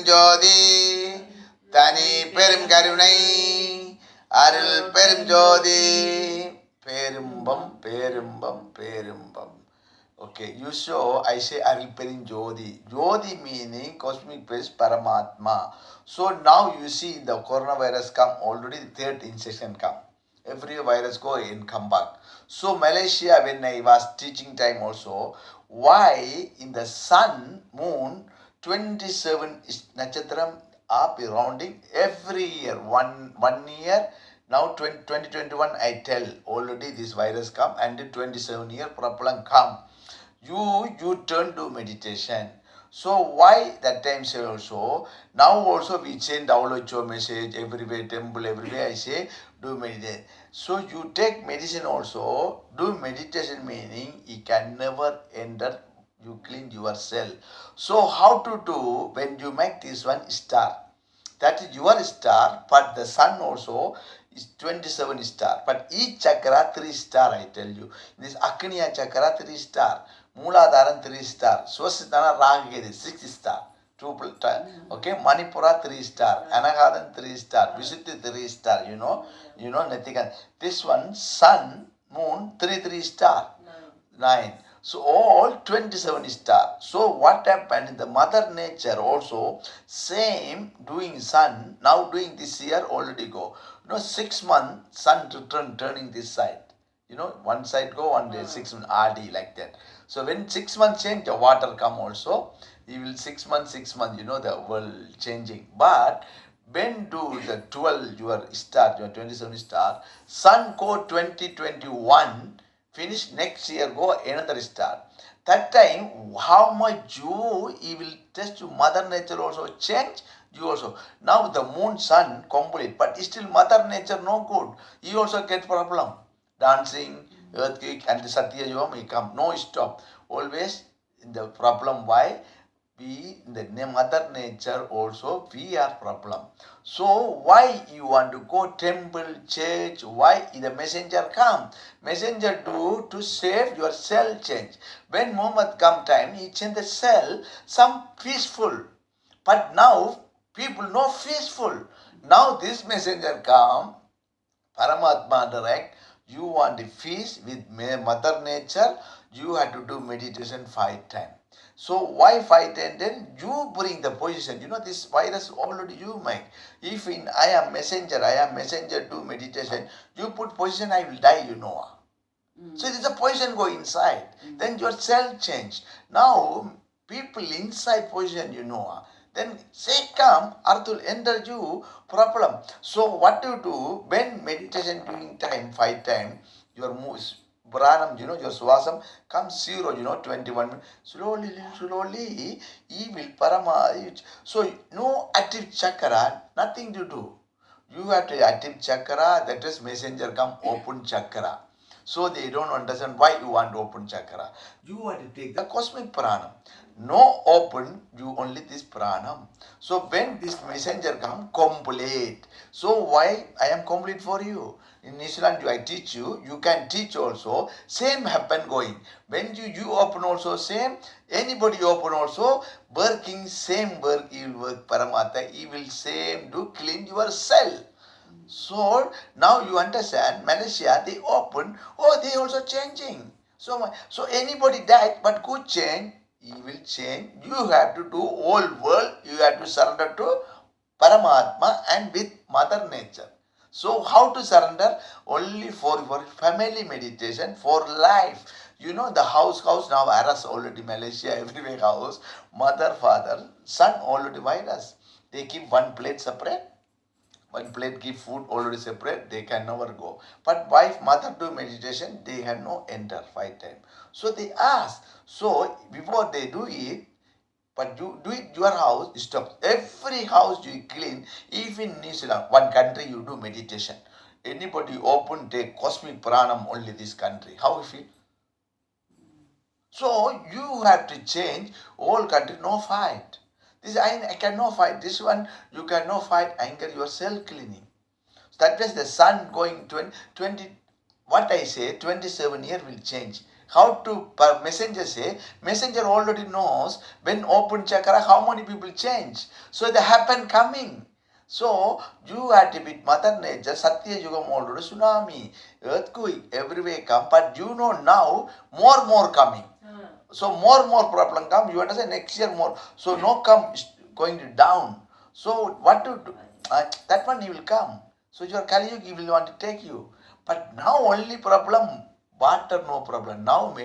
ஜோதி தனி பெரும் கருணை அருள் பெரும் ஜோதி பேரும்பம் பேரும்பம் பேரும்பம். Okay, you show, I say Aril Perin Jodi. Jodi meaning cosmic place Paramatma. So now you see the coronavirus come already, the third injection come. Every virus go and come back. So Malaysia, when I was teaching time also, why in the sun, moon, 27 is Natchatram up rounding every year, one year. Now 2021 I tell already this virus come and 27 year problem come. You turn to meditation. So why that time say also, now also we change WHO message everywhere, temple everywhere I say do meditation. So you take medicine also, do meditation meaning you can never enter, you clean yourself. So how to do when you make this one star? That is your star, but the sun also is 27 star. But each chakra 3 star I tell you. This Akniya chakra 3 star. Mooladharan 3 star. Swasthana Rahagiri 6 star. Okay, Manipura 3 star. Anagadan 3 star. Visuddhi 3 star. You know nothing. This one, sun, moon, 3 star. 9. So all 27 star. So what happened in the mother nature also same doing sun, now doing this year already go. 6 months sun turning this side. One side go, one day 6 months RD like that. So when 6 months change, the water come also. You will 6 months, the world changing. But when do the 12 your star, your 27 star, sun go 2021. Finish next year, go another star. That time, how much you will test you, mother nature also change, you also. Now the moon, sun complete, but still mother nature no good. You also get problem. Dancing, earthquake, and the Satya Yuga may come. No stop. Always in the problem. Why? We, the mother nature also, we are problem. So why you want to go temple, church? Why the messenger come? Messenger do to save your cell change. When Muhammad come time, he change the cell, some peaceful. But now people no peaceful. Now this messenger come, Paramatma direct. You want the peace with mother nature, you have to do meditation 5 times. So why 5 times? Then you bring the position. This virus already you make. If I am messenger do meditation, you put position, I will die, So it is a position go inside. Then your cell change. Now people inside position, Then say come, Arthur enter you problem. So what do you do when meditation doing time 5 times, your moves, Pranam, your swasam comes 0, 21 minutes. Slowly, he will parama. So no active chakra, nothing to do. You have to active chakra, that is messenger come open chakra. So they don't understand why you want to open chakra. You want to take the cosmic pranam. No open, you only this pranam. So when this messenger come, complete. So why I am complete for you? In New Zealand, I teach you, you can teach also. Same happen going. When you open also same, anybody open also, working same work, he will work Paramatma, he will same do clean your cell. So now you understand, Malaysia, they open, they also changing. So anybody died, but good change, he will change. You have to do whole world, you have to surrender to Paramatma and with Mother Nature. So how to surrender? Only for your family meditation, for life. The house now Aras already Malaysia, everywhere house, mother, father, son already virus. They keep one plate separate. One plate give food already separate, they can never go. But wife, mother do meditation, they can no enter 5 times. So they ask. So before they do it, but you do it your house, stop. Every house you clean, even New Zealand, one country you do meditation. Anybody open, take cosmic pranam only this country. How you feel? So you have to change whole country, no fight. This I cannot fight. This one you cannot fight. Anger yourself cleaning. That is the sun going 20. What I say 27 year will change. How to messenger say? Messenger already knows when open chakra how many people change. So they happen coming. So you had to be Mother Nature, Satya Yuga already tsunami, earthquake, everywhere come. But you know now more coming. So more problem come. You understand next year more. So no come going down. So what to do? That one he will come. So your Kali Yuga he will want to take you. But now only problem water no problem. Now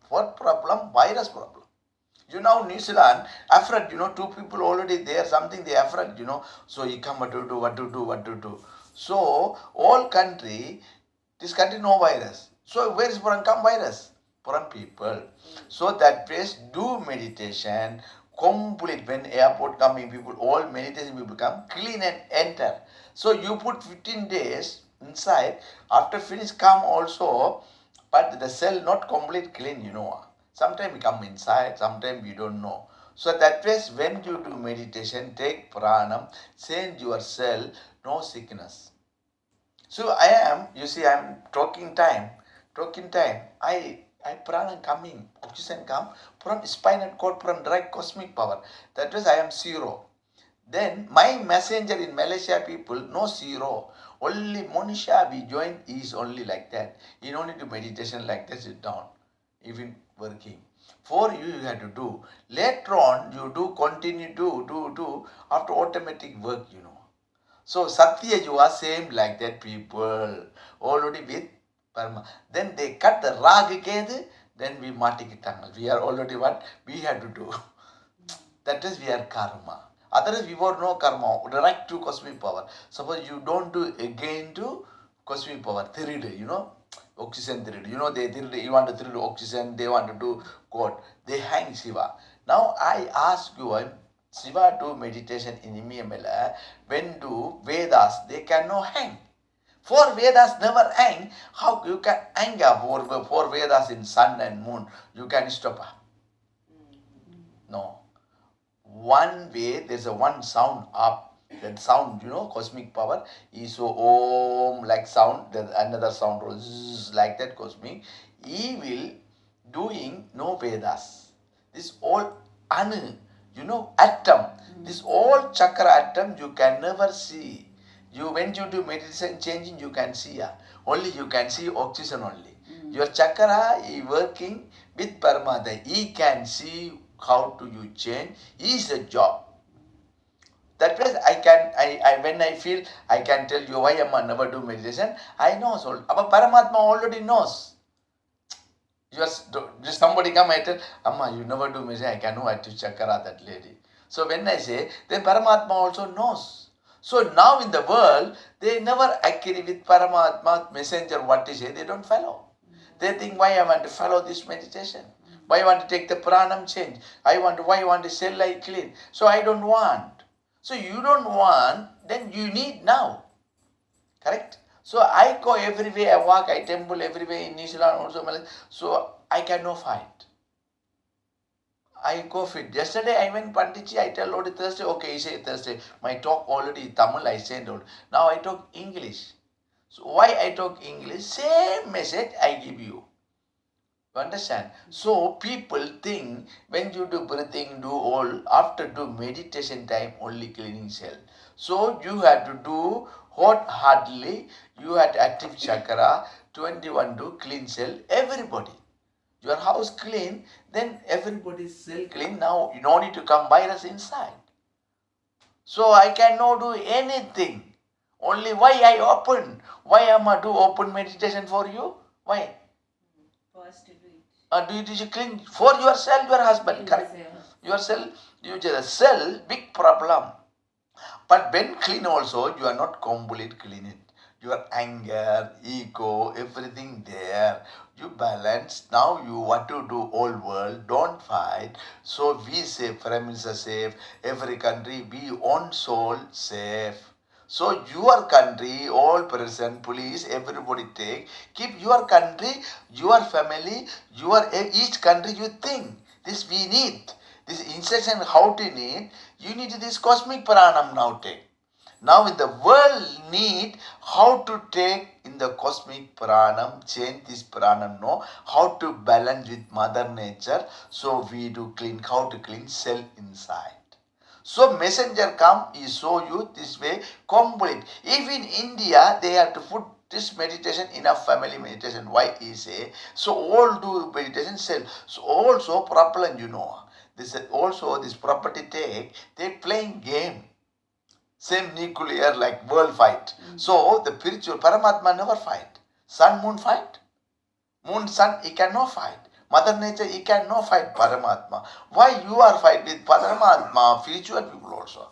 what problem? Virus problem. You know, New Zealand, afraid, two people already there, something they afraid, So you come what to do. So all country, this country no virus. So where is Puran come virus? Puran people. So that place do meditation, complete when airport coming people, all meditation people come, clean and enter. So you put 15 days inside, after finish come also, but the cell not complete clean, Sometimes we come inside, sometimes we don't know. So that way, when you do meditation, take pranam, change your cell, no sickness. So I am talking time. I pranam coming, oxygen come, from spinal cord, from direct cosmic power. That way I am zero. Then my messenger in Malaysia people, no zero. Only Monisha be joined is only like that. You don't need to meditation like that, sit down. Even working. For you have to do. Later on, you do continue do after automatic work, So Satya you are same like that people. Already with Parma. Then they cut the rag kedu, then we matikitangal. We are already what we have to do. That is we are karma. Otherwise we were no karma. Direct to cosmic power. Suppose you don't do again to cosmic power. 3D, oxygen 3D. They 3D, you want to 3D oxygen, they want to do God. They hang Shiva. Now I ask you, Shiva do meditation in Imyamela, when do Vedas, they cannot hang. For Vedas never hang, how you can hang up for Vedas in sun and moon, you can stop her. No. One way, there's a one sound up. That sound, cosmic power is so om like sound, then another sound zzz, like that cosmic. He will doing no Vedas. This all anu, atom. This all chakra atom you can never see. When you do meditation changing, you can see. Only you can see oxygen only. Your chakra is working with Paramatma. He can see how to you change. Is a job. That way I when I feel I can tell you why Amma never do meditation. I know so. But Paramatma already knows. Just somebody come and tell, Amma, you never do meditation. I can know I to chakra that lady. So when I say, then Paramatma also knows. So now in the world, they never agree with Paramatma messenger what he say. They don't follow. They think why I want to follow this meditation. Why I want to take the pranam change. Why I want to sell like clean. So I don't want. So you don't want, then you need now. Correct? So I go everywhere, I walk, I temple everywhere in New Zealand also. So I cannot fight. I go fit. Yesterday I went Panditji, I tell Lord Thursday, okay, he say Thursday. My talk already Tamil, I send out. Now I talk English. So why I talk English? Same message I give you. You understand? So people think when you do breathing, do all, after do meditation time, only cleaning cell. So you have to do hardly, you have to active chakra, 21 do clean cell, everybody. Your house clean, then everybody's cell clean. Now you don't need to come virus inside. So I cannot do anything. Only why I open? Why am I do open meditation for you? Why? First to do it. Do you clean for yourself, your husband? Correct. Yourself, you just sell big problem. But when clean also, you are not complete clean it. Your anger, ego, everything there. You balance. Now you want to do all world. Don't fight. So we safe, Prime Minister safe. Every country, we own soul safe. So your country, all person, police, everybody take. Keep your country, your family, each country you think. This we need. This instruction how to need. You need this cosmic pranam now take. Now in the world need how to take in the cosmic pranam, change this pranam, know how to balance with mother nature. So we do clean, how to clean self inside. So messenger come, he show you this way complete. If in India they have to put this meditation in a family meditation, why he say? So all do meditation self. So also propellant, you know. This also this property take, they playing game. Same nuclear like world fight. So the spiritual Paramatma never fight. Sun, moon fight. Moon, sun, he cannot fight. Mother nature, he cannot fight Paramatma. Why you are fight with Paramatma, spiritual people also?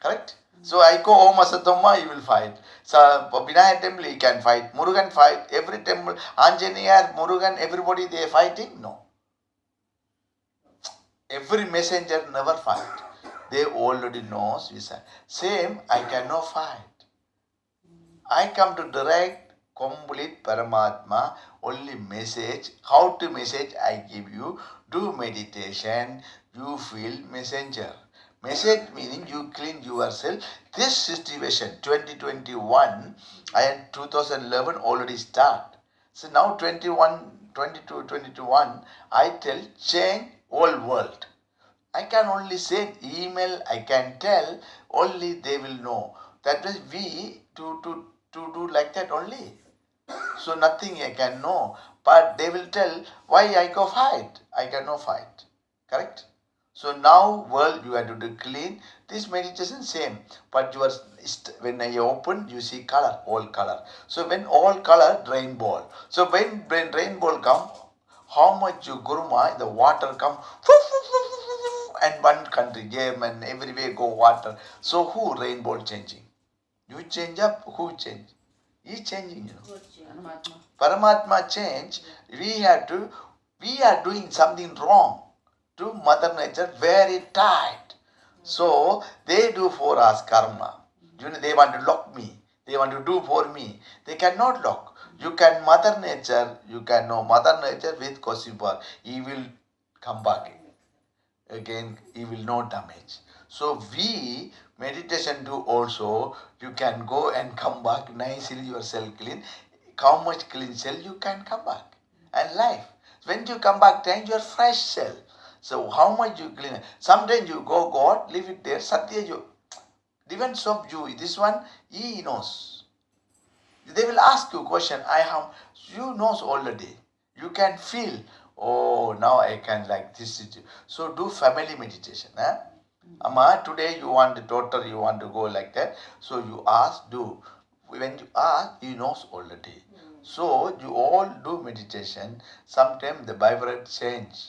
Correct? So I go Om Asatoma, he will fight. So Vinaya temple, he can fight. Murugan fight. Every temple, Anjaneya, Murugan, everybody they fighting? No. Every messenger never fight. They already knows. Same, I cannot fight. I come to direct, complete Paramatma, only message. How to message I give you. Do meditation, you feel messenger. Message meaning you clean yourself. This situation, 2021 and 2011 already start. So now 21, 22, 21, I tell change whole world. I can only send email, I can tell, only they will know. That means we to do like that only. So nothing I can know. But they will tell why I go fight. I cannot fight. Correct? So now world you have to do clean. This meditation same. But you are when I open you see color, all color. So when all color rainbow. So when rainbow come, how much you guruma, the water come and one country, German, everywhere go water. So who rainbow changing? You change up, who change? He changing, you know. Paramatma change, we are doing something wrong to Mother Nature, very tight. So they do for us karma. You know, they want to lock me. They want to do for me. They cannot lock. You can Mother Nature, you can know Mother Nature with Kosibar. He will come back. Again, he will not damage. So we meditation do also, you can go and come back nicely yourself clean. How much clean cell you can come back. And life. When you come back, then you are fresh cell. So how much you clean. Sometimes you go God, leave it there. Satya you. Depends of you. This one, he knows. They will ask you question. You knows already. You can feel. Oh, now I can like this. So do family meditation. Amma, today you want the daughter, you want to go like that. So you ask, do. When you ask, he knows already. So you all do meditation. Sometimes the vibrate change.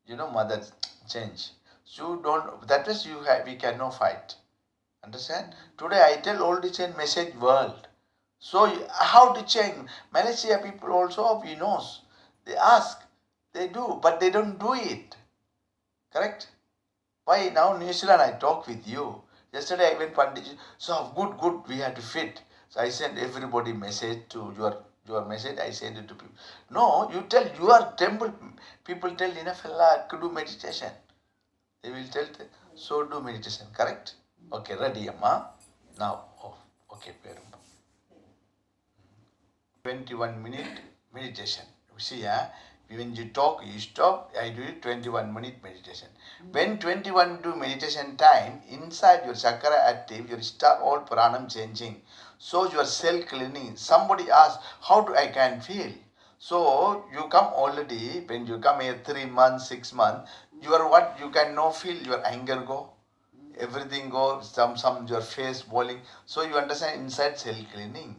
You know, mother change. So don't, that is we cannot fight. Understand? Today I tell all the change message world. So how to change? Malaysia people also, we knows. They ask. They do, but they don't do it. Correct? Why now New Zealand I talk with you. Yesterday I went Pandit. So good, we have to fit. So I send everybody message to your message. I send it to people. No, you tell your temple people tell enough to do meditation. They will tell so do meditation. Correct? Okay, ready, Amma. Now, okay, 21 minute meditation. See, when you talk, you stop, I do it 21-minute meditation. When 21 do meditation time, inside your chakra active, your star all pranam changing. So your cell cleaning. Somebody asks, how do I can feel? So you come already, when you come here 3 months, 6 months, you can no feel your anger go. Everything go, some your face boiling. So you understand inside cell cleaning.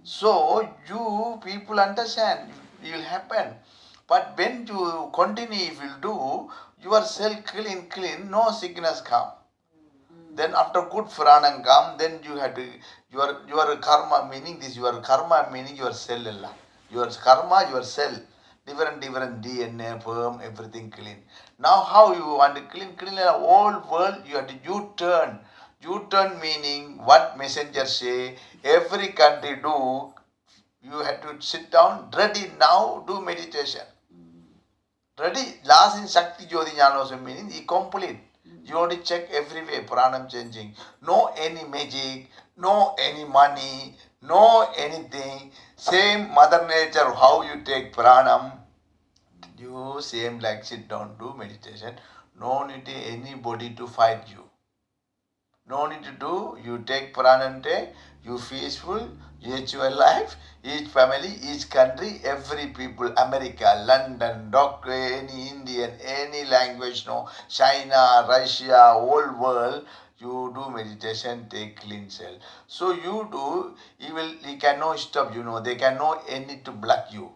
So you people understand, it will happen. But when you continue, if you do, your cell clean, no sickness come. Then after good pranam come, then you have to, your karma meaning this, your karma meaning your cell. Your karma, your cell. Different DNA, firm, everything clean. Now how you want to clean the whole world, you have to U-turn. U-turn meaning what messenger say, every country do, you have to sit down, ready now, do meditation. Ready, last in Shakti Jyoti Jnana meaning he complete. You want to check everywhere, pranam changing. No any magic, no any money, no anything. Same Mother Nature, how you take pranam, you same like sit down, do meditation. No need anybody to fight you. No need to do. You take pranante, you peaceful, your life, each family, each country, every people, America, London, doctor, any Indian, any language, no, China, Russia, whole world, you do meditation, take clean cell. So you do, he cannot stop, they cannot any to block you.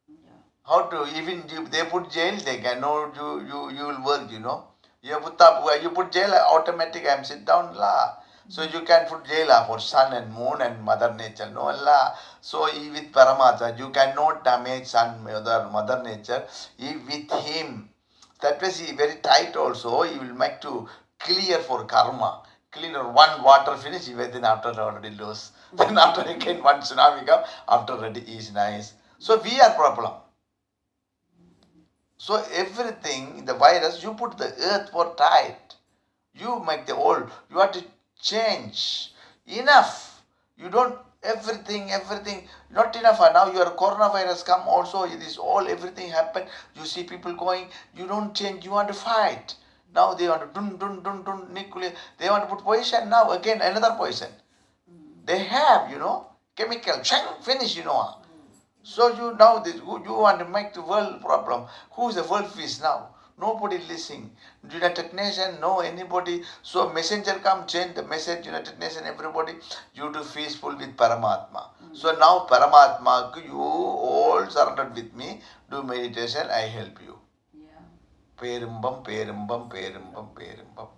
Yeah. How to, even if they put jail, they cannot do, you will work, You put jail, automatic, I'm sit down, la. So you can put jail for sun and moon and mother nature, no, la. So with Paramatma, you cannot damage sun, mother nature. With him, that was he very tight also, he will make to clear for karma. Cleaner, one water finish, then after already lose. Then after again one tsunami come, after already is nice. So we are problem. So everything, the virus, you put the earth for tight. You make the old. You have to change. Enough. You don't, everything, not enough. And now your coronavirus come also, it is all, everything happen. You see people going, you don't change, you want to fight. Now they want to dun, nuclear. They want to put poison now, again another poison. They have, chemical, finish, So you now you want to make the world problem. Who is the world peace now? Nobody listening. United Nation, no anybody. So messenger come change the message. United Nation, everybody. You do peaceful with Paramatma. So now Paramatma, you all surrendered with me. Do meditation. I help you. Yeah. Perumbam, perumbam, perumbam, perumbam.